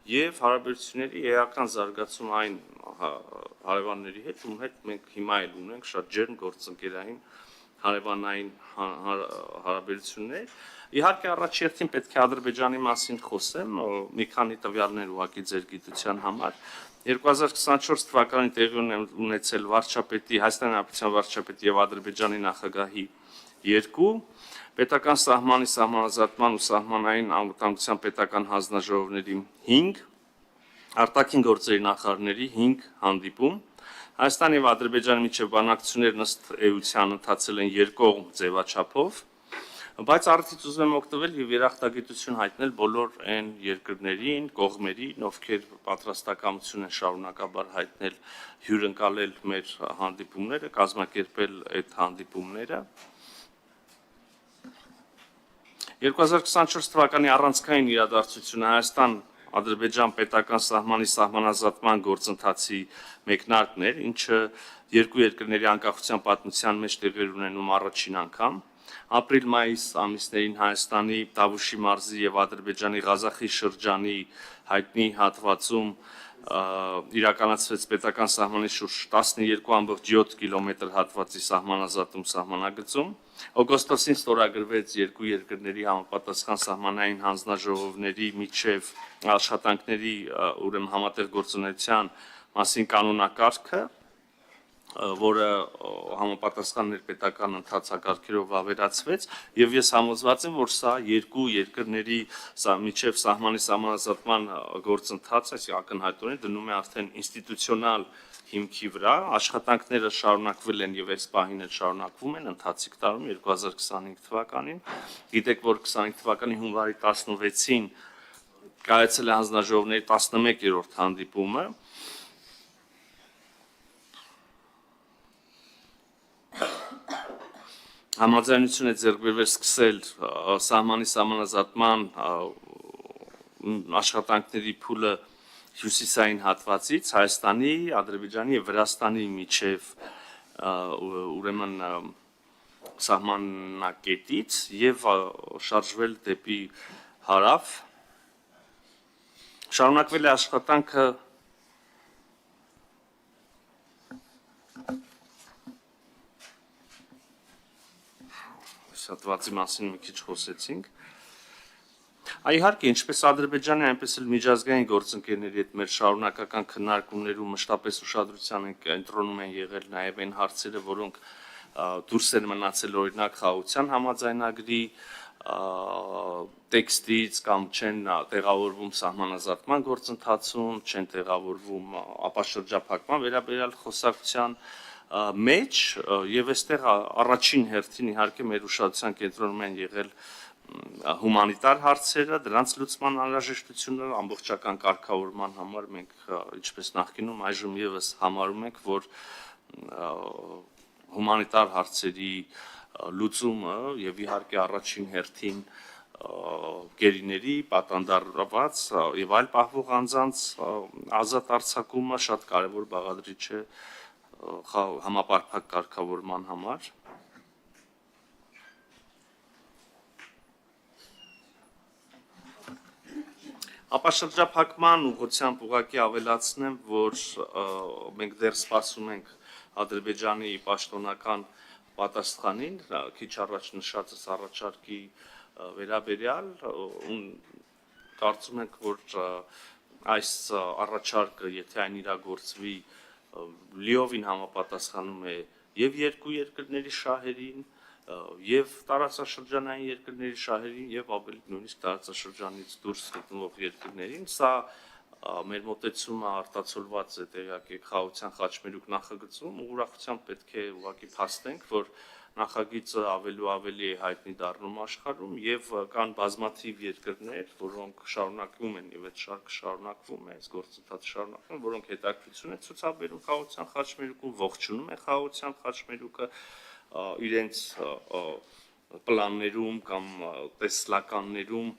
եւ հարաբերությունների էական զարգացում այն հարևանների հետ, ում հետ մենք հիմա էլ ունենք շատ ջերմ գործընկերային հարևանային հարաբերություններ։ Իհարկե առաջերտին պետք է Ադրբեջանի մասին խոսեմ, մի քանի տվյալներ ուղղակի ձեր գիտության համար։ 2024 թվականին տեղի ունեցել վարչապետի Հայաստանի Հանրապետության վարչապետի եւ Ադրբեջանի նախագահի երկու պետական սահմանի սահմանազատման ու սահմանային անվտանգության պետական հանձնաժողովների 5 արտաքին գործերի նախարարների 5 հանդիպում Հայաստանի եւ Ադրբեջանի միջև բանակցություններն ըստ էության ընթացել են երկկողմ ձևաչափով, բայց արդյոք ուզում եմ օգտվել եւ երախտագիտություն հայտնել բոլոր այն երկրներին, կողմերին, ովքեր պատրաստակամություն են շարունակաբար հայտնել հյուրընկալել մեր հանդիպումները, կազմակերպել այդ հանդիպումները։ 2024 թվականի առանցքային իրադարձությունը Հայաստան-Ադրբեջան պետական սահմանի սահմանազատման գործընթացի մեկնարկն էր, ինչը երկու երկրների անկախության պատմության մեջ տեղի ունենում առաջին անգամ։ Ապրիլ-մայիս ամիսներին Հայաստանի Տավուշի մարզի եւ Ադրբեջանի Ղազախի շրջանի հայտնի հատվածում իրականացվեց պետական սահմանի շուրջ 12.7 կիլոմետր հատվածի սահմանազատում սահմանագծում։ Օգոստոսին ստորագրվեց երկու երկրների համապատասխան սահմանային հանձնաժողովների միջև աշխատանքների ուրեմն համատեղ գործունեության մասին կանոնակարգը, որը համապատասխան ներպետական ընթացակարգերով ավերացվեց, եւ ես համոզված եմ, որ սա երկու երկրների միջև սահմանի սահմանազատման գործընթացը ակնհայտորեն դնում է արդեն ինստիտուցիոնալ հիմքի վրա, աշխատանքները շարունակվել են եւ այս պահին էլ շարունակվում են ընթացիկ տարում 2025 թվականին։ Գիտեք, որ 25 թվականի հունվարի 16-ին կայացել է հանձնաժողովների 11-րդ հանդիպումը։ Համաձայնություն է ձեռք բերվել սկսել սահմանի սահմանազատման աշխատանքների փուլը հյուսիսային հատվածից Հայաստանի, Ադրբեջանի եւ Վրաստանի միջև ուրեմն սահմանակետից եւ շարժվել դեպի հարավ։ Շարունակվել է աշխատանքը հատվածի մասին մի քիչ խոսեցինք։ Իհարկե, ինչպես Ադրբեջանի, այնպես էլ միջազգային գործընկերների հետ մեր շարունակական քննարկումներում մշտապես ուշադրության են կենտրոնում են եղել նաև այն հարցերը, որոնք դուրս են մնացել օրինակ խաղաղության համաձայնագրի տեքստից կամ չեն տեղավորվում սահմանազատման գործընթացում, չեն տեղավորվում ապաշրջափակման վերաբերյալ խոսակցության մեջ եւ այստեղ առաջին հերթին իհարկե մեր ուշադրության կենտրոնում են եղել հումանիտար հարցերը, դրանց լուծման անհրաժեշտությունը, ամբողջական կարգավորման համար մենք ինչպես նախկինում այժմ եւս համարում ենք, որ հումանիտար հարցերի լուծումը եւ իհարկե առաջին հերթին գերիների պատանդարված եւ այլ պահվող անձանց ազատ արձակումը շատ կարեւոր բաղադրիչ է համապարփակ կարգավորման համար։ Ապաշրջափակման ուղղությամբ ուղղակի ավելացնեմ, որ մենք դեռ սպասում ենք Ադրբեջանի պաշտոնական պատասխանին, քիչ առաջ նշածս առաջարկի վերաբերյալ, կարծում ենք, որ այս առաջարկը, եթե այն իրագործվի, լիովին համապատասխանում է եւ երկու երկրների շահերին, եւ տարածաշրջանային երկրների շահերին, եւ ավելի նույնիսկ տարածաշրջանից դուրս գտնվող երկրներին, սա մեր մոտեցումը արտացոլված է տեղյակի խաղաղության խաչմերուկ նախագծում, ուրախությամբ պետք է ուղղակի փաստենք, որ նախագիծը ավելի է հայտնի դառնում աշխարհում եւ կան բազմաթիվ երկրներ, որոնք շարունակվում են եւ այդ շարքը շարունակվում է, այս գործընթացը շարունակվում, որոնք հետաքրքրություն են ցուցաբերում խաղաղության խաչմերուկում, ողջունում են խաղաղության խաչմերուկը իրենց պլաններում կամ տեսլականներում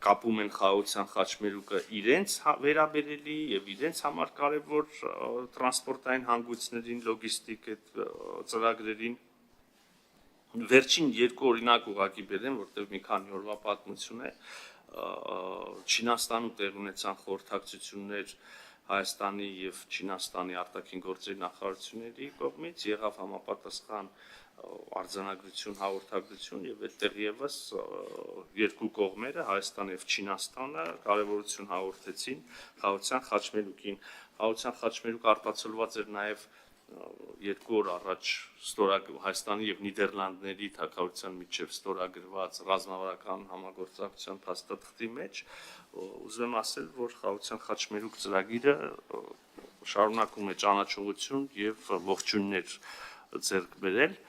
կապում են խաղաղության խաչմերուկը իրենց վերաբերելի եւ իրենց համար կարեւոր տրանսպորտային հանգույցներին, լոգիստիկ այդ ծրագրերին Վերջին երկու օրինակ ուղղակի բերեմ, որտեղ մի քանի օրվա պատմություն է, Չինաստանում տեղ ունեցան խորհրդակցություններ Հայաստանի եւ Չինաստանի արտաքին գործերի նախարարությունների կողմից, եղավ համապատասխան արձանագրություն, հաղորդագրություն եւ այդտեղ եւս երկու կողմերը Հայաստանը եւ Չինաստանը կարեւորություն հաղորդեցին Խաղաղության խաչմերուկին։ Խաղաղության խաչմերուկը արտացոլված էր նաեւ 2 օր առաջ Հայաստանի եւ Նիդերլանդների թագավորության միջև ստորագրված ռազմավարական համագործակցության փաստաթղթի մեջ ուզում եմ ասել, որ Խաղաղության խաչմերուկ ծրագիրը շարունակում է ճանաչողություն եւ ողջույններ ձեռք բերել։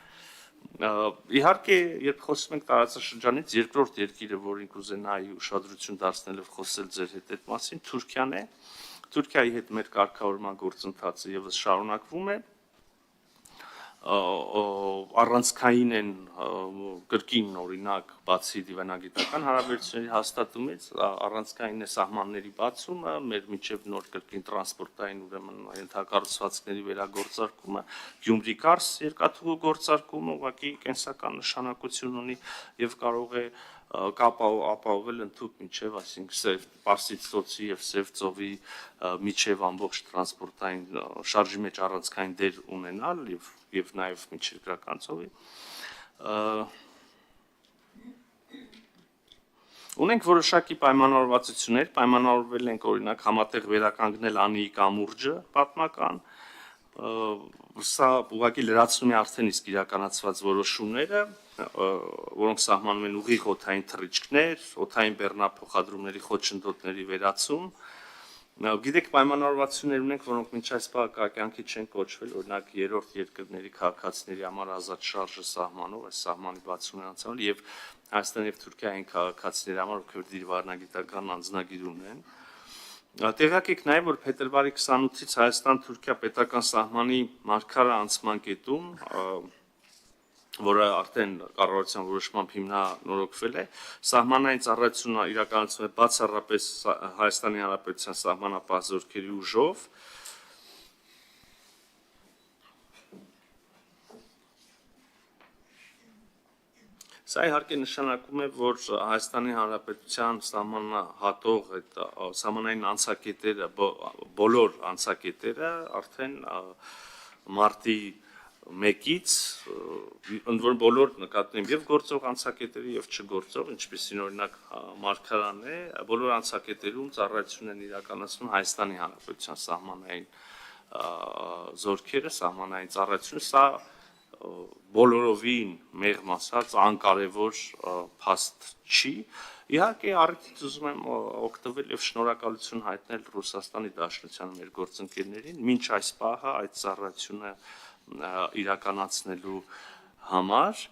Իհարկե, երբ խոսում ենք տարածաշրջանից, երկրորդ երկիրը, որին կուզենայի ուշադրություն դարձնելով խոսել ձեր հետ այդ մասին, Թուրքիան է։ Թուրքիայի հետ մեր կարգավորման գործընթացը եւս շարունակվում է։ Առանցքային են կրկին օրինակ բացի դիվանագիտական հարաբերությունների հաստատումից առանցքային է սահմանների բացումը, մեր միջև նոր կրկին տրանսպորտային ուրեմն ենթակառուցվածքների վերագործարկումը, Գյումրի-Կարս երկաթուղու գործարկումը ուղղակի կենսական նշանակություն ունի եւ կարող է ապահովել ընդհանուր միջև, այսինքն Պարսից ծոցի եւ Սև ծովի միջև ամբողջ տրանսպորտային շարժի մեջ առանցքային դեր ունենալ եւ նաեւ միջերկրական ծովի։ Ունենք որոշակի պայմանավորվածություններ, պայմանավորվել ենք օրինակ համատեղ վերականգնել Անիի կամուրջը պատմական, սա ուղղակի լրացնում է արդեն իսկ իրականացված որոշումները, որոնք սահմանում են ուղիղ օդային թռիչքներ, օդային բեռնափոխադրումների խոչընդոտների վերացում։ Գիտեք, պայմանավորվածություններ ունենք, որոնք մինչ այս պահը կյանքի չեն կոչվել, օրինակ երրորդ երկրների քաղաքացիների համար ազատ շարժը սահմանով, այս սահմանի բացումն անցանալ եւ Հայաստանի եւ Թուրքիայի քաղաքացիների համար, ովքեր դիրվառնագիտական անձնագիր ունեն։ Տեղյակ եք նաև, որ փետրվարի 28-ից Հայաստան-Թուրքիա պետական սահմանի մարգարե անցման կետում, որը արդեն կառավարության որոշմամբ հիմնանորոգվել է, սահմանային ծառայությունը իրականացվում է բացառապես Հայաստանի Հանրապետության սահմանապահ զորքերի ուժով։ Սա իհարկե նշանակում է, որ Հայաստանի Հանրապետության սահմանահատող այդ սահմանային անցակետերը, բոլոր անցակետերը արդեն մարտի 1-ից, ընդ որում բոլոր նկատում եմ եւ գործող անցակետերը եւ չգործող, ինչպեսին օրինակ Մարգարան է, բոլոր անցակետերում ծառայություն են իրականացնում Հայաստանի Հանրապետության սահմանային զորքերը, սահմանային ծառայությունը, սա բոլորովին մեղմ ասած անկարևոր փաստ չի։ Իհարկե առիթից ուզում եմ օգտվել եւ շնորհակալություն հայտնել Ռուսաստանի Դաշնությանը մեր գործընկերներին մինչ այս պահը այդ ծառայությունը իրականացնելու համար։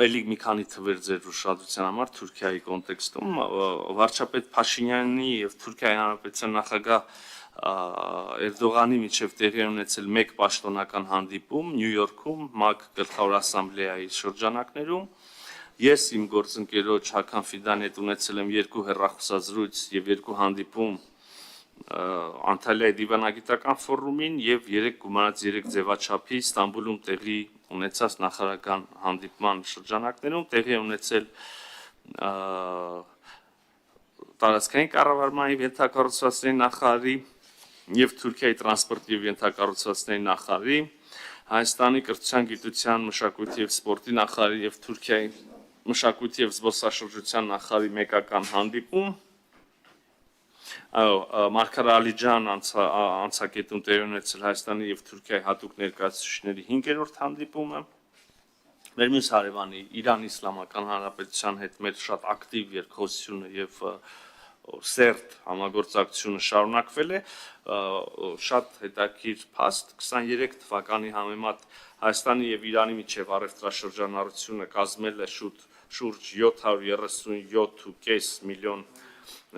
Ելի մի քանի թվեր ձեր ուշադրության համար Թուրքիայի կոնտեքստում վարչապետ Փաշինյանի եւ Թուրքիայի Հանրապետության նախագահ Էրդողանի միջև տեղի ունեցել մեկ պաշտոնական հանդիպում Նյու Յորքում ՄԱԿ գլխավոր ասամբլեայի շրջանակներում։ Ես իմ գործընկերոջ Հական Ֆիդանի հետ ունեցել եմ 2 հեռախոսազրույց եւ 2 հանդիպում Անտալիայի դիվանագիտական ֆորումին եւ 3 գումարած 3 ձևաչափի Ստամբուլում տեղի ունեցած նախարարական հանդիպման շրջանակներում տեղի ունեցել տարածքային կառավարման եւ ենթակառուցվածքների նախարարի եւ Թուրքիայի տրանսպորտի եւ ենթակառուցվածքների նախարարի, Հայաստանի կրթության, գիտության, մշակույթի եւ սպորտի նախարարի եւ Թուրքիայի մշակույթի եւ զբոսաշրջության նախարարի մեկական հանդիպում։ Մարգարե Ալիջան անցակետում տեղի ունեցել Հայաստանի եւ Թուրքիայի հատուկ ներկայացուցիչների 5-րդ հանդիպումը։ Մեր մյուս հարևանի Իրանի Իսլամական Հանրապետության հետ մեր շատ ակտիվ երկխոսությունը եւ սերտ համագործակցությունը շարունակվել է, շատ հետաքրքիր փաստ 23 թվականի համեմատ Հայաստանի եւ Իրանի միջև առևտրաշրջանառությունը կազմել է շուրջ 737.5 միլիոն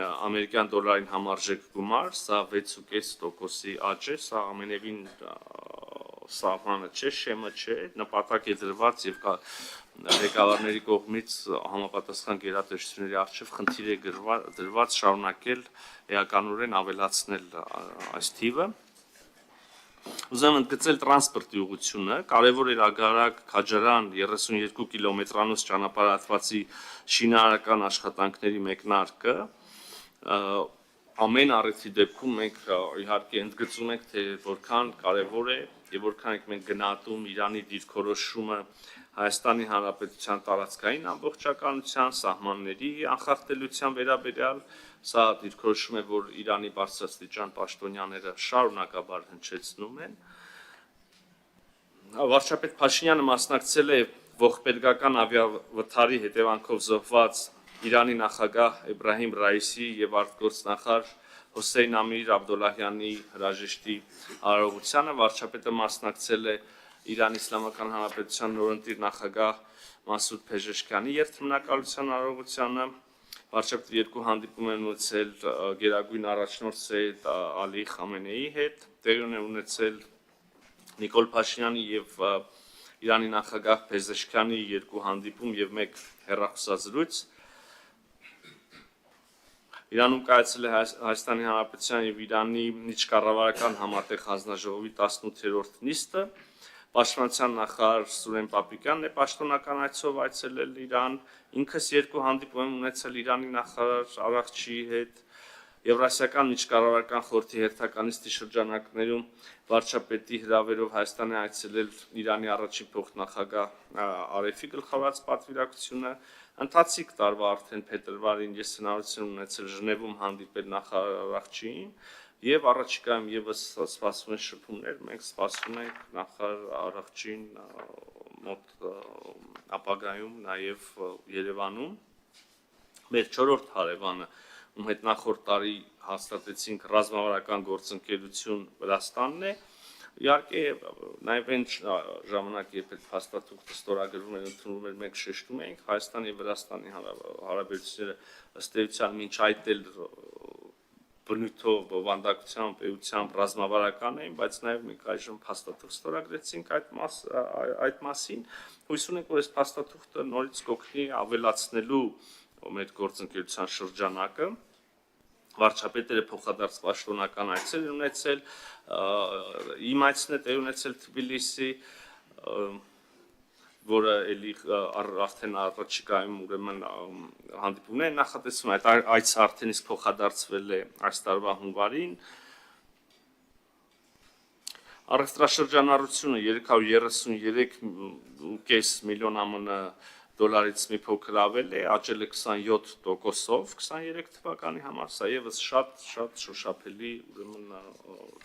ամերիկյան դոլարին համարժեք գումար, սա 6.5%-ի աճ է, սա ամենևին սահմանը չէ, շեմը չէ, նպատակ է դրված եւ ղեկավարների կողմից համապատասխան գերատեսչությունների արչիվ խնդիր է դրված շարունակել էականորեն ավելացնել այս թիվը։ Ուզում եմ ընդգծել տրանսպորտի ուղղությունը, կարևոր էր Ագարակ Քաջարան 32 կիլոմետրանոց ճանապարհատվածի շինարարական աշխատանքների մեկնարկը, ամեն առիթի դեպքում մենք իհարկե ընդգծում ենք, թե որքան կարևոր է եւ որքան ենք մենք գնահատում Իրանի դիրքորոշումը Հայաստանի Հանրապետության տարածքային ամբողջականության, սահմանների անխախտելիության վերաբերյալ, սա դիրքորոշում է, որ Իրանի բարձրաստիճան պաշտոնյաները շարունակաբար հնչեցնում են։ Վարչապետ Փաշինյանը մասնակցել է ողբերգական ավիավթարի հետևանքով զոհված Իրանի նախագահ Էբրահիմ Ռայիսի եւ արտգործնախարար Հոսեյն Ամիր Աբդոլլահյանի հրաժեշտի արարողությանը, վարչապետը մասնակցել է Իրանի Իսլամական Հանրապետության նորընտիր նախագահ Մասուդ Փեժեշքյանի երթմնակալության արարողությանը, վարչապետը երկու հանդիպում են ունեցել գերագույն առաջնորդ Սեյեդ Ալի Խամենեիի հետ, տեղի ունեցել Նիկոլ Փաշինյանի եւ Իրանի նախագահ Փեզեշքյանի երկու հանդիպում եւ մեկ հեռախոսազրույց։ Իրանում կայացել է Հայաստանի Հանրապետության եւ Իրանի միջկառավարական համատեղ հանձնաժողովի 18-րդ նիստը։ Պաշտպանության նախարար Սուրեն Պապիկյանն է պաշտոնական այցով այցելել Իրան, ինքս երկու հանդիպում եմ ունեցել Իրանի նախարար Արաղչիի հետ, Եվրասիական միջկառավարական խորհրդի հերթականիստի շրջանակներում վարչապետի հրավերով Հայաստան է այցելել Իրանի առաջին փոխնախագահ Արեֆի գլխավորած պատվիրակությունը, ընթացիկ տարվա արդեն փետրվարին ես հնարավորություն ունեցել Ժնևում հանդիպել նախարար Արաղչիին եւ առաջիկայում եւս սպասվում են շփումներ, մենք սպասում ենք նախարար Արաղչիին մոտ ապագայում նաեւ Երևանում։ Մեր 4-րդ հարևանը, ում հետ նախորդ տարի հաստատեցինք ռազմավարական գործընկերություն Վրաստանն է, իհարկե նաև այն ժամանակ, երբ այդ փաստաթուղթը ստորագրվում էր, ընդունվում էր, մենք շեշտում էինք Հայաստանի եւ Վրաստանի հարաբերությունները ըստ էության մինչ այդ էլ բնույթով, բովանդակությամբ, էությամբ ռազմավարական էին, բայց նաև մենք այժմ փաստաթուղթ ստորագրեցինք այդ մասին։ Հույս ունենք, որ այս փաստաթուղթը նորից կօգնի ավելացնելու մեր գործընկերության շրջանակը։ Վարչապետերը փոխադարձ պաշտոնական այցեր են ունեցել, իմ այցն է տեղի ունեցել Թբիլիսի, որը էլի արդեն առաջիկայում ուրեմն հանդիպումներ են նախատեսվում, այդ այցը արդեն իսկ փոխադարձվել է այս տարվա հունվարին։ Առևտրաշրջանառությունը 333.5 միլիոն ԱՄՆ դոլարից մի փոքր ավել է, աճել է 27%-ով 23 թվականի համար, սա եւս շատ շոշափելի ուրեմն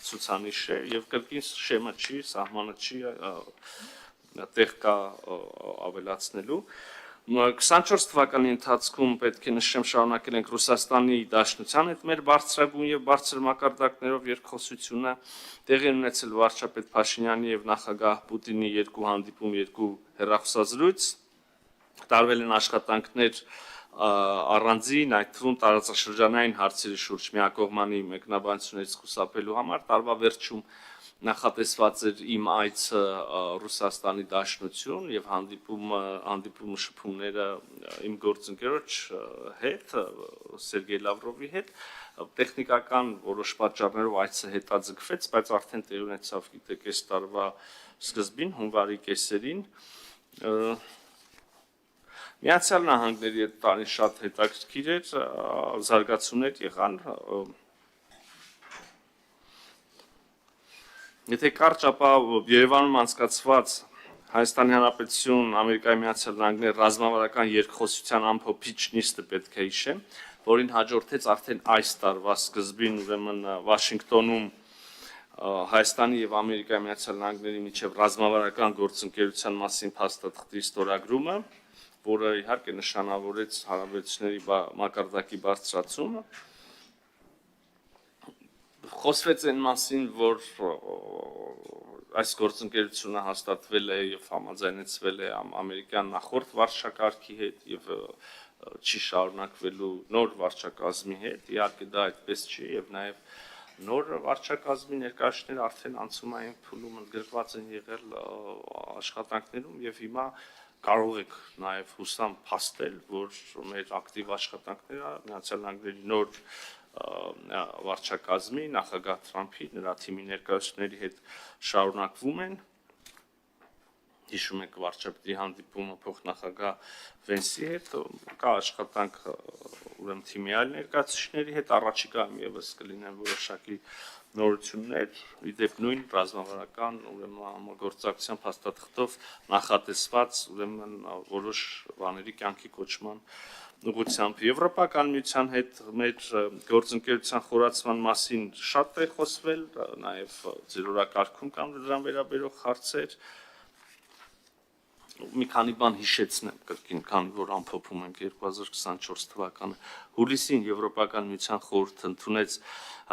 ցուցանիշ է եւ կրկին շեմը չի, սահմանը չի, տեղ կա ավելացնելու։ 24 թվականի ընթացքում պետք է նշեմ շարունակել ենք Ռուսաստանի Դաշնության հետ մեր բարձրագույն եւ բարձր մակարդակներով երկխոսությունը, տեղի ունեցել վարչապետ Փաշինյանի եւ նախագահ Պուտինի երկու հանդիպում, երկու հեռախոսազրույց, տարվել են աշխատանքներ առանձին, այդ թվում տարածաշրջանային հարցերի շուրջ միակողմանի մեկնաբանություններից խուսափելու համար տարվա վերջում նախատեսված էր իմ այցը Ռուսաստանի Դաշնություն եւ հանդիպումը շփումները իմ գործընկերոջ հետ Սերգեյ Լավրովի հետ, տեխնիկական որոշ պատճառներով այցը հետաձգվեց, բայց արդեն տեղի ունեցավ, գիտեք, այս տարվա սկզբին, հունվարի կեսերին։ Միացյալ Նահանգների այդ տարին շատ հետաքրքիր էր, զարգացումներ եղան։ Եթե կարճ, ապա Երևանում անցկացված Հայաստանի Հանրապետություն, Ամերիկայի Միացյալ Նահանգների ռազմավարական երկխոսության ամփոփիչ նիստը պետք է հիշեմ, որին հաջորդեց արդեն այս տարվա սկզբին ուրեմն Վաշինգտոնում Հայաստանի եւ Ամերիկայի Միացյալ Նահանգների միջև ռազմավարական գործընկերության մասին փաստաթղթի ստորագրումը, որը իհարկե նշանավորեց հարաբերությունների մակարդակի բարձրացումը։ Խոսվեց այն մասին, որ այս գործընկերությունը հաստատվել է եւ համաձայնեցվել է ամերիկյան նախորդ վարչակարգի հետ եւ չի շարունակվելու նոր վարչակազմի հետ, իհարկե դա այդպես չի եւ նաեւ նոր վարչակազմի ներկայացուցիչները արդեն անցումային փուլում ընդգրկված են եղել աշխատանքներում եւ հիմա կարող եք նաեւ հուսամ փաստել, որ մեր ակտիվ աշխատանքները Միացյալ Նահանգների նոր վարչակազմի, նախագահ Թրամփի, նրա թիմի ներկայացուցիչների հետ շարունակվում են։ Հիշում եք վարչապետի հանդիպումը փոխնախագահ Վենսի հետ, կա աշխատանք ուրեմն թիմի այլ ներկայացուցիչների հետ, առաջիկայում եւս կլինեն որոշակի նորություններ, իդեպ նույն ռազմավարական ուրեմն համագործակցության փաստաթղթով նախատեսված ուրեմն որոշ բաների կյանքի կոչման ուղղությամբ Եվրոպական միության հետ մեր գործընկերության խորացման մասին շատ է խոսվել, նաև ձեր օրակարգում կան դրան վերաբերող հարցեր։ Մի քանի բան հիշեցնեմ կրկին, քանի որ ամփոփում ենք 2024 թվականը։ Հուլիսին Եվրոպական միության խորհուրդը ընդունեց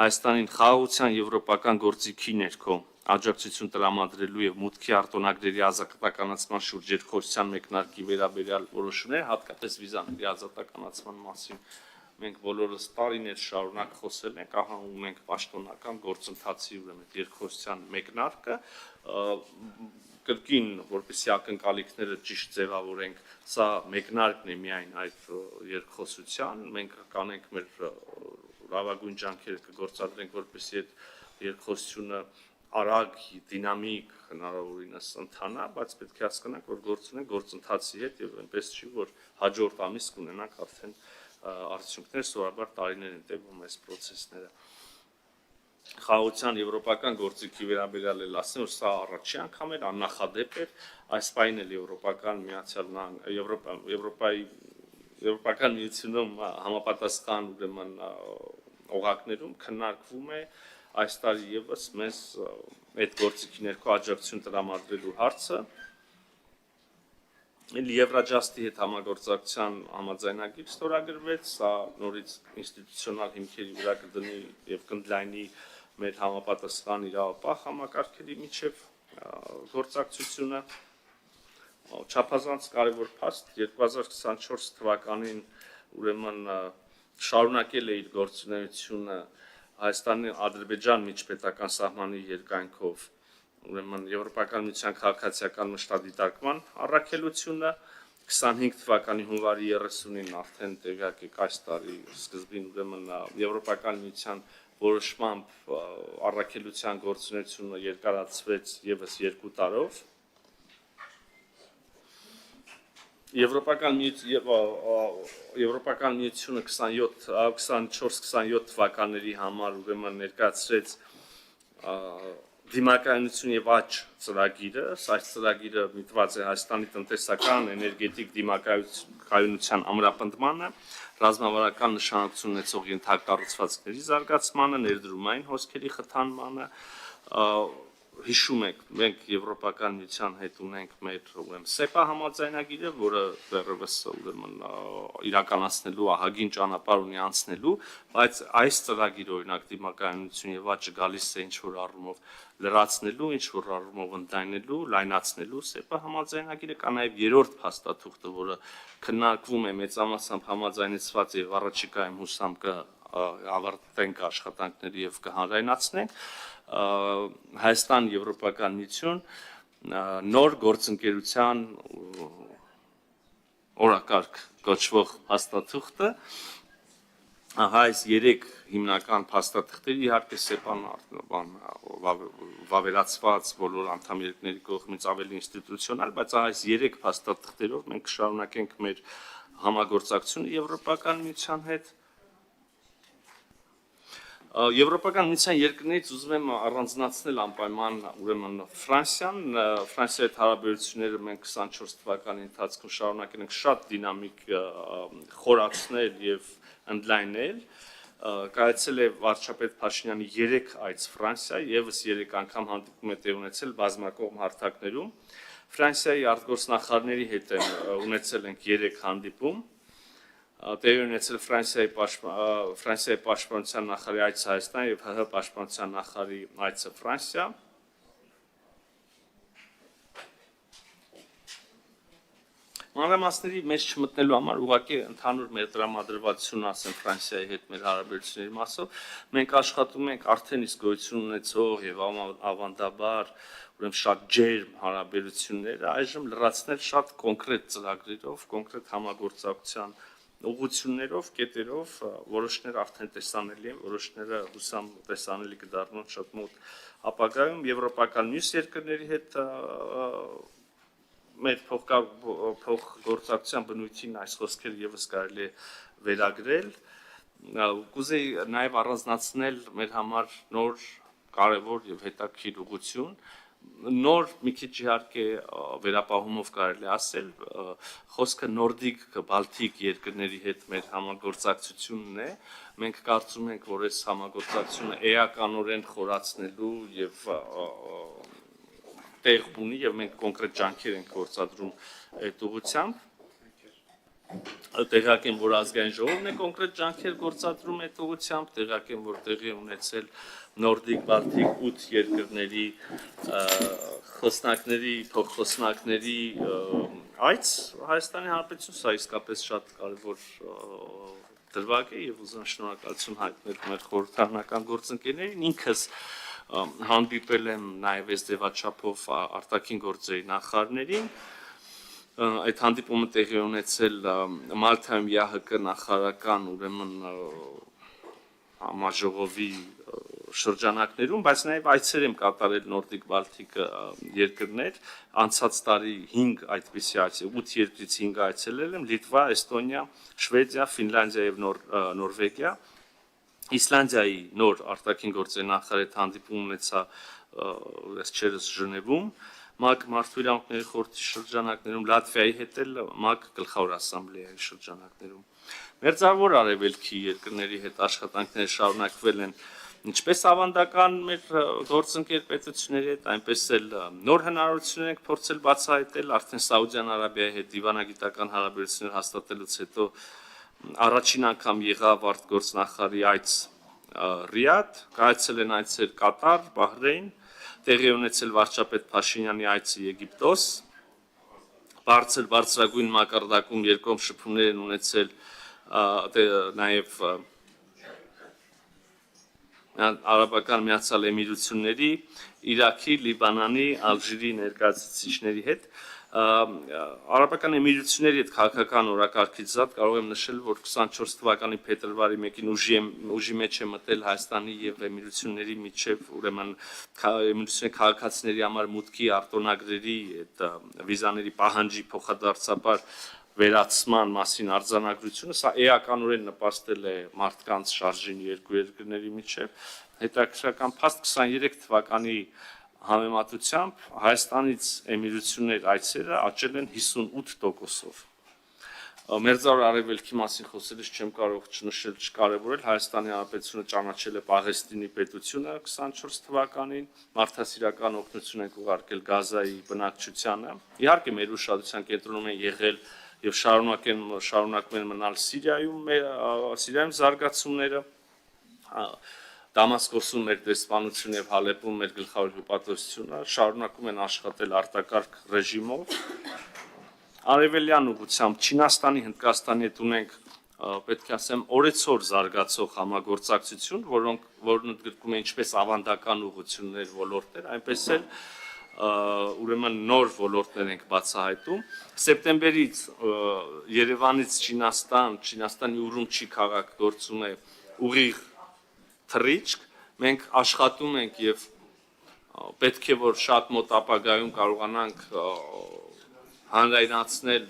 Հայաստանին խաղաղության եվրոպական գործիքի ներքո աջակցություն տրամադրելու եւ մուտքի արտոնագրերի ազատականացման շուրջ երկխոսության մեկնարկի վերաբերյալ որոշումներ, հատկապես վիզաների ազատականացման մասին մենք բոլորս տարիներ շարունակ խոսել ենք, ահա ունենք պաշտոնական գործընթացի ուրեմն երկխոսության մեկնարկը, կրկին որպեսզի ակնկալիքները ճիշտ ձևավորենք, սա մեկնարկն է միայն այդ երկխոսության, մենք կանենք մեր լավագույն ջանքերը կգործադրենք, որպեսզի այդ երկխոսությունը արագ, դինամիկ, հնարավորինս ընթանա, բայց պետք է հասկանանք, որ գործ ունենք գործընթացի հետ եւ այնպես չի, որ հաջորդ ամիս կունենանք արդեն արդյունքներ, սովորաբար տարիներ են տևում այս process-ները։ Խաղաղության եվրոպական գործիքի վերաբերյալ էլ ասեմ, որ սա առաջի անգամ էր, աննախադեպ էր, այս պայն էլ Եվրոպական Միացյալ Եվրոպական միությունում համապատասխան ուրեմն օղակներում քննարկվում է այս տարի եւս մեզ այդ գործիքի ներքո աջակցություն տրամադրելու հարցը։ Եվրաջաստի հետ համագործակցության համաձայնագիր ստորագրվեց, սա նորից ինստիտուցիոնալ հիմքերի վրա կդնի եւ կընդլայնի մեր համապատասխան իրավապահ համակարգերի միջև գործակցությունը։ Չափազանց կարևոր փաստ 2024 թվականին ուրեմն շարունակել է իր գործունեությունը Հայաստանի Ադրբեջան միջպետական սահմանի երկայնքով ուրեմն Եվրոպական միության քաղաքացիական մշտադիտարկման առաքելությունը 25 թվականի հունվարի 30-ին արդեն տեղյակ եք այս տարի սկզբին ուրեմն Եվրոպական միության որոշմամբ առաքելության գործունեությունը երկարացվեց եւս 2 տարով։ Եվրոպական միությունը 24-27 թվականների համար ուրեմն ներկայացրեց դիմակայունություն եւ աճ ծրագիրը, այս ծրագիրը միտված է Հայաստանի տնտեսական, էներգետիկ դիմակայունության ամրապնդմանը, ռազմավարական նշանակություն ունեցող ենթակառուցվածքների զարգացմանը, ներդրումային հոսքերի խթանմանը, հիշում եք, մենք Եվրոպական միության հետ ունենք մեր ուրեմն SEPA համաձայնագիրը, որը դեռևս ուրեմն իրականացնելու ահագին ճանապարհ ունի անցնելու, բայց այս ծրագիրը օրինակ դիմակայունություն եւ աճը գալիս է ինչ որ առումով լրացնելու, ինչ որ առումով ընդլայնելու, լայնացնելու SEPA համաձայնագիրը, կա նաեւ երրորդ փաստաթուղթը, որը քննարկվում է մեծամասամբ համաձայնեցված եւ առաջիկայում հուսամ կավարտենք աշխատանքները եւ կհանրայնացնենք Հայաստան Եվրոպական միություն նոր գործընկերության օրակարգ կոչվող փաստաթուղթը ահա այս 3 հիմնական փաստաթղթերի իհարկե SEPA-ն վավերացված բոլոր անդամ երկրների կողմից ավելի ինստիտուցիոնալ, բայց այս 3 փաստաթղթերով մենք կշարունակենք մեր համագործակցությունը Եվրոպական միության հետ Եվրոպական միության երկրներից ուզում եմ առանձնացնել անպայման ուրեմն Ֆրանսիայի հետ հարաբերությունները մենք 24 թվականի ընթացքում շարունակել ենք շատ դինամիկ խորացնել եւ ընդլայնել կայացել է վարչապետ Փաշինյանի 3 այց Ֆրանսիա եւս 3 անգամ հանդիպում է տեղ ունեցել բազմակողմ հարթակներում Ֆրանսիայի արտգործնախարարների հետ ունեցել ենք 3 հանդիպում տեղի ունեցել Ֆրանսիայի պաշտպանության նախարարի այցը Հայաստան եւ ՀՀ պաշտպանության նախարարի այցը Ֆրանսիա Մանրամասների մեջ չմտնելու համար ուղղակի ընդհանուր մեր տրամադրվածությունը ասեմ Ֆրանսիայի հետ մեր հարաբերությունների մասով մենք աշխատում ենք արդեն իսկ գոյություն ունեցող եւ ավանդաբար ուրեմն շատ ջերմ հարաբերությունները այժմ լրացնել շատ կոնկրետ ծրագրերով կոնկրետ համագործակցության ուղղություններով, կետերով, որոշները արդեն տեսանելի են, որոշները հուսամ տեսանելի կդառնան շատ մոտ ապագայում եվրոպական մյուս երկրների հետ մեր փոխգործակցության բնույթին այս խոսքերը եւս կարելի է վերագրել կուզեի նաև առանձնացնել մեր համար նոր կարևոր եւ հետաքրքիր ուղղություն նոր մի քիչ իհարկե վերապահումով կարելի ասել խոսքը նորդիկ բալթիկ երկրների հետ մեր համագործակցությունն է մենք կարծում ենք որ այս համագործակցությունը էականորեն խորացնելու եւ տեղ ունի եւ մենք կոնկրետ ջանքեր ենք գործադրում այդ ուղղությամբ տեղյակ եմ որ ազգային ժողովն է կոնկրետ ջանքեր գործադրում այդ ուղղությամբ տեղյակ եմ որ տեղի ունեցել նորդիկ բալթիկ 8 երկրների խոսնակների փոխխոսնակների այց Հայաստանի Հանրապետություն սա իսկապես շատ կարևոր դրվագ է եւ ուզում շնորհակալություն հայտնել մեր խորհրդարանական գործընկերներին ինքս հանդիպել եմ նաեւ այս ձևաչափով արտաքին գործերի նախարարներին այդ հանդիպումը տեղի ունեցել Մալթայում ՀՀԿ նախարարական ուրեմն համաժողովի շրջանակներում, բայց նաև այցեր եմ կատարել նորդիկ բալթիկ երկրներ, անցած տարի 5 այդպիսի այցեր, 8 երկրից 5 այցելել եմ, Լիտվա, Էստոնիա, Շվեդիա, Ֆինլանդիա եւ Նորվեգիա, Իսլանդիայի նոր արտաքին գործերի նախարարի հետ հանդիպում ունեցա վերջերս Ժնևում, ՄԱԿ Մարդու իրավունքների խորհրդի շրջանակներում, Լատվիայի հետ էլ ՄԱԿ գլխավոր ասամբլեայի շրջանակներում։ Մերձավոր Արևելքի երկրների հետ աշխատանքները շարունակվել են ինչպես ավանդական մեր գործընկեր պետությունների հետ, այնպես էլ նոր հնարավորություններ ենք փորձել բացահայտել, արդեն Սաուդյան Արաբիայի հետ դիվանագիտական հարաբերություններ հաստատելուց հետո առաջին անգամ եղավ արտգործնախարարի այց Ռիադ, կայացել են այցեր Կատար, Բահրեյն, տեղի ունեցել վարչապետ Փաշինյանի այցը Եգիպտոս, բարձրագույն մակարդակում երկկողմ շփումներ են ունեցել նաև Արաբական Միացյալ Էմիրությունների, Իրաքի, Լիբանանի, Ալժիրի ներկայացուցիչների հետ Արաբական Էմիրությունների հետ քաղաքական օրակարգից զատ կարող եմ նշել, որ 24 թվականի փետրվարի 1-ին ուժի մեջ է մտել Հայաստանի եւ Էմիրությունների միջև, ուրեմն Էմիրությունների քաղաքացիների համար մուտքի արտոնագրերի այդ վիզաների պահանջի փոխադարձաբար վերացման մասին արձանագրությունը, սա էականորեն նպաստել է մարդկանց շարժին երկու երկրների միջև, հետաքրքրական փաստ 23 թվականի համեմատությամբ Հայաստանից Էմիրություններ այցերը աճել են 58%-ով։ Մերձավոր Արևելքի մասին խոսելիս չեմ կարող չնշել, չկարևորել, Հայաստանի Հանրապետությունը ճանաչել է Պաղեստինի պետությունը 24 թվականին, մարդասիրական օգնություն ենք ուղարկել Գազայի բնակչությանը։ Իհարկե մեր ուշադրության կենտրոնում են եղել եւ շարունակում են մնալ Սիրիայում զարգացումները Դամասկոսում մեր դեսպանությունը եւ Հալեպում մեր գլխավոր հյուպատոսությունը շարունակում են աշխատել արտակարգ ռեժիմով Արևելյան ուղղությամբ Չինաստանի, Հնդկաստանի հետ ունենք պետք է ասեմ օրեցօր զարգացող համագործակցություն, որն ընդգրկում է ինչպես ավանդական ուղղություններ ոլորտներ, այնպես էլ ուրեմն նոր ոլորտներ ենք բացահայտում սեպտեմբերից Երևանից Չինաստանի Ուրումչի քաղաք գործում է ուղիղ թռիչք մենք աշխատում ենք եւ պետք է որ շատ մոտ ապագայում կարողանանք հանրայնացնել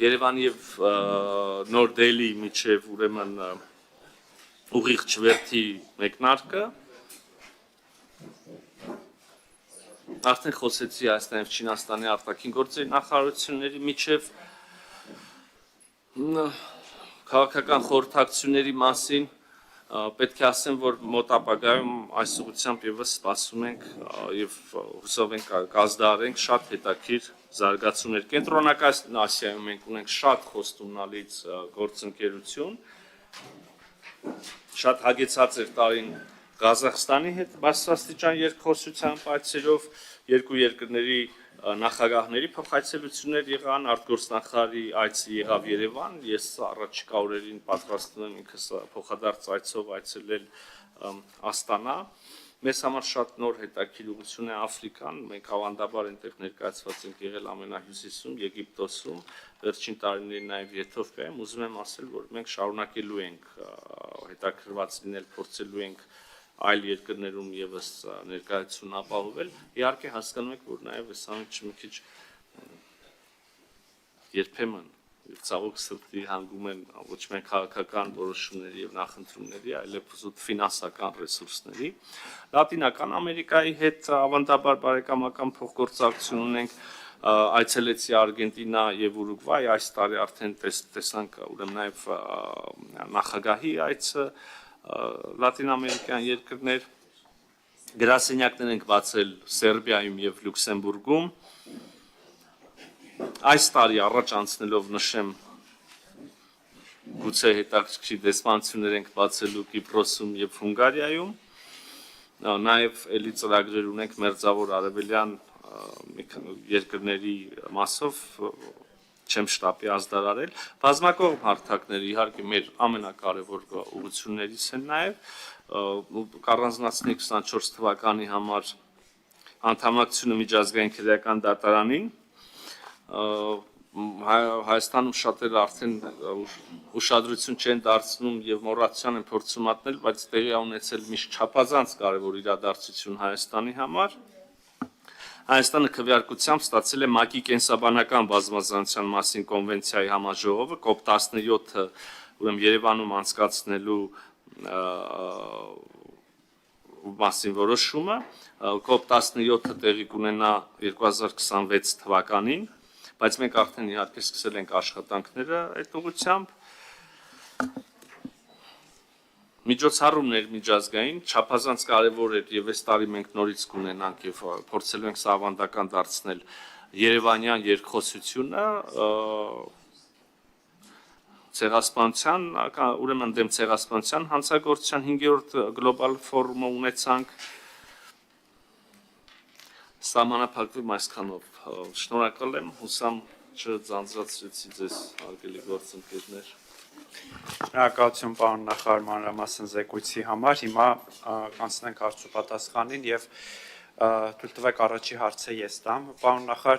Երևանի եւ Նոր Դելհի միջև ուրեմն ուղիղ չվերթի մեկնարկը Արդեն խոսեցի Հայաստանի եւ Չինաստանի արտաքին գործերի նախարարությունների միջև քաղաքական խորհրդակցությունների մասին պետք է ասեմ, որ մոտ ապագայում այս ուղղությամբ եւս սպասում ենք եւ հուսով ենք կազդարենք շատ հետաքրքիր զարգացումներ։ Կենտրոնական Ասիայում մենք ունենք շատ խոստումնալից գործընկերություն, շատ հագեցած էր տարին Ղազախստանի հետ բարձրաստիճան երկխոսությամբ այցերով երկու երկրների նախագահների փոխայցելություններ եղան, արտգործնախարարի այցը եղավ Երևան, ես առաջիկա օրերին պատրաստվում եմ ինքս փոխադարձ այցով այցելել Աստանա, Մեզ համար շատ նոր հետաքրքիր ուղղություն է Աֆրիկան, մենք ավանդաբար այնտեղ ներկայացված ենք եղել ամենահյուսիսում, Եգիպտոսում, վերջին տարիներին նաև Եթովպիայում, ուզում եմ ասել, որ մենք շարունակելու ենք հետաքրքրված լինել, փորձելու ենք այլ երկրներում եւս ներկայություն ապահովել, իհարկե հասկանում եք, որ նաև այս ամենը մի քիչ երբեմն ցավոք սրտի հանգում են ոչ միայն քաղաքական որոշումների եւ նախընտրումների, այլև զուտ ֆինանսական ռեսուրսների։ Լատինական Ամերիկայի հետ ավանդաբար բարեկամական փոխգործակցություն ունենք, այցելեցի Արգենտինա եւ Ուրուգվայ, այս տարի արդեն տեսանք ուրեմն նաեւ նախագահի այցը լատինամերիկյան երկրներ, գրասենյակներ ենք բացել Սերբիայում եւ Լյուքսեմբուրգում։ Այս տարի առաջ անցնելով նշեմ, գուցե հետաքրքիր դեսպանություններ ենք բացելու Կիպրոսում եւ Հունգարիայում, նաեւ էլի ծրագրեր ունենք Մերձավոր Արևելյան երկրների մասով, չեմ շտապի ազդարարել, բազմակողմ հարթակները իհարկե մեր ամենակարևոր ուղղություններից են նաեւ, կառանձնացնի 24 թվականի համար անդամակցությունը միջազգային քրեական դատարանին, Հայաստանում շատերը արդեն ուշադրություն չեն դարձնում եւ մոռացության են փորձում մատնել, բայց տեղի ունեցել միշտ չափազանց կարևոր իրադարձություն Հայաստանի համար։ Հայաստանը քվեարկությամբ ստացել է ՄԱԿ-ի կենսաբանական բազմազանության մասին կոնվենցիայի համաժողովը COP17-ը ուրեմն Երևանում անցկացնելու մասին որոշումը, COP17-ը տեղի կունենա 2026 թվականին, բայց մենք արդեն իհարկե սկսել ենք աշխատանքները այդ ուղղությամբ։ Միջոցառումներ միջազգային չափազանց կարևոր էր եւ այս տարի մենք նորից կունենանք եւ փորձելու ենք սա ավանդական դարձնել Երևանյան երկխոսությունը ցեղասպանության, ուրեմն դեմ ցեղասպանության հանցագործության 5-րդ գլոբալ ֆորումը ունեցանք Սահմանափակվեմ այսքանով, շնորհակալ եմ, հուսամ չձանձրացրեցի ձեզ հարգելի գործընկերներ։ Շնորհակալություն պարոն նախարար մանրամասն զեկույցի համար, հիմա կանցնենք հարց ու պատասխանին եւ թույլ տվեք առաջի հարցը ես տամ, պարոն նախարար